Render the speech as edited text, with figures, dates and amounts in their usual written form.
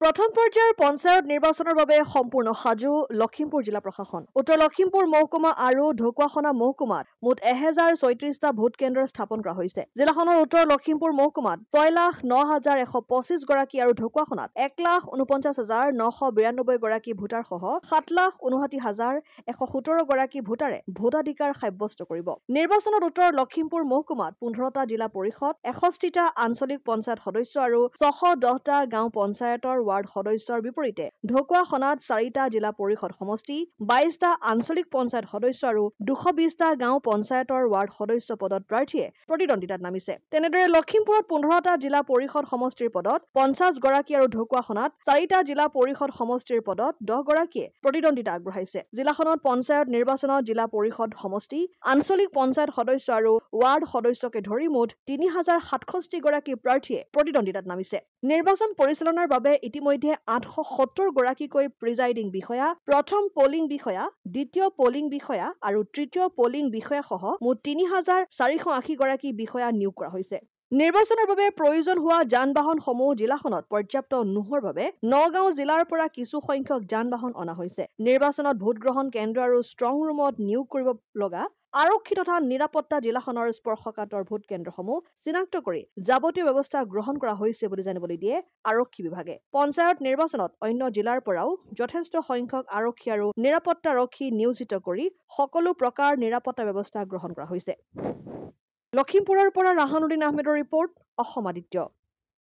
প্ৰথম পৰ্যায়ৰ পঞ্চায়ত নিৰ্বাচনৰ বাবে সম্পূৰ্ণ সাজু লখিমপুৰ জিলা প্ৰশাসন। উত্তৰ লখিমপুৰ মহকুমা আৰু ঢকুৱাখনা মহকুমাত মুঠ 1036টা ভোট কেন্দ্ৰ স্থাপন কৰা হৈছে। জিলাখনৰ উত্তৰ লখিমপুৰ মহকুমাত 6,09,125 গৰাকী আৰু ঢকুৱাখনাত 1,49,992 গৰাকী ভোটাৰ সহ 7,59,117 গৰাকী ভোটাৰে ভোটাধিকাৰ সাব্যস্ত কৰিব। নিৰ্বাচনত উত্তৰ লখিমপুৰ মহকুমাত 15টা জিলা পৰিষদ, 61টা আঞ্চলিক পঞ্চায়ত সদস্য আৰু 610টা গাঁও পঞ্চায়তৰ ৱাৰ্ড সদস্যৰ বিপৰীতে ঢকুৱাখনাত 4টা জিলা পৰিষদ সমষ্টি, 22টা আঞ্চলিক পঞ্চায়ত সদস্য আৰু 220টা গাঁও পঞ্চায়তৰ ৱাৰ্ড সদস্য পদত প্ৰাৰ্থীয়ে প্ৰতিদ্বন্দ্বিতাত নামিছে। তেনেদৰে লখিমপুৰত 15টা জিলা পৰিষদ সমষ্টিৰ পদত 50 গৰাকী আৰু ঢকুৱাখনাত 4টা জিলা পৰিষদ সমষ্টিৰ পদত 10 গৰাকীয়ে প্ৰতিদ্বন্দ্বিতা আগবঢ়াইছে। জিলাখনত পঞ্চায়ত নিৰ্বাচনত জিলা পৰিষদ সমষ্টি, আঞ্চলিক পঞ্চায়ত সদস্য আৰু ৱাৰ্ড সদস্যকে ধৰি মুঠ 3,067 গৰাকী প্ৰাৰ্থীয়ে প্ৰতিদ্বন্দ্বিতাত নামিছে। নিৰ্বাচন পৰিচালনাৰ বাবে ইতিমধ্যে 870 গৰাকীকৈ প্ৰিজাইডিং বিষয়া, প্ৰথম পলিং বিষয়া, দ্বিতীয় পলিং বিষয়া আৰু তৃতীয় পলিং বিষয়া সহ মুঠ 3,480 গৰাকী বিষয়া নিয়োগ কৰা হৈছে। নিৰ্বাচনৰ বাবে প্ৰয়োজন হোৱা যান-বাহনসমূহ জিলাখনত পৰ্যাপ্ত নোহোৱাৰ বাবে নগাঁও জিলাৰ পৰা কিছু সংখ্যক যান-বাহন অনা হৈছে। নিৰ্বাচনত ভোটগ্ৰহণ কেন্দ্ৰ আৰু ষ্ট্ৰং ৰুমত নিয়োগ কৰিব লগা আৰক্ষী তথা নিৰাপত্তা জিলাখনৰ স্পৰ্শকাতৰ ভোট কেন্দ্ৰসমূহ চিনাক্ত কৰি যাৱতীয় ব্যৱস্থা গ্ৰহণ কৰা হৈছে বুলি জানিবলৈ দিয়ে আৰক্ষী বিভাগে। পঞ্চায়ত নিৰ্বাচনত অন্য জিলাৰ পৰাও যথেষ্ট সংখ্যক আৰক্ষী আৰু নিৰাপত্তাৰক্ষী নিয়োজিত কৰি সকলো প্ৰকাৰ নিৰাপত্তা ব্যৱস্থা গ্ৰহণ কৰা হৈছে। লখিমপুৰৰ পৰা ৰাহানুদ্দিন আহমেদৰ ৰিপৰ্ট, অসম আদিত্য।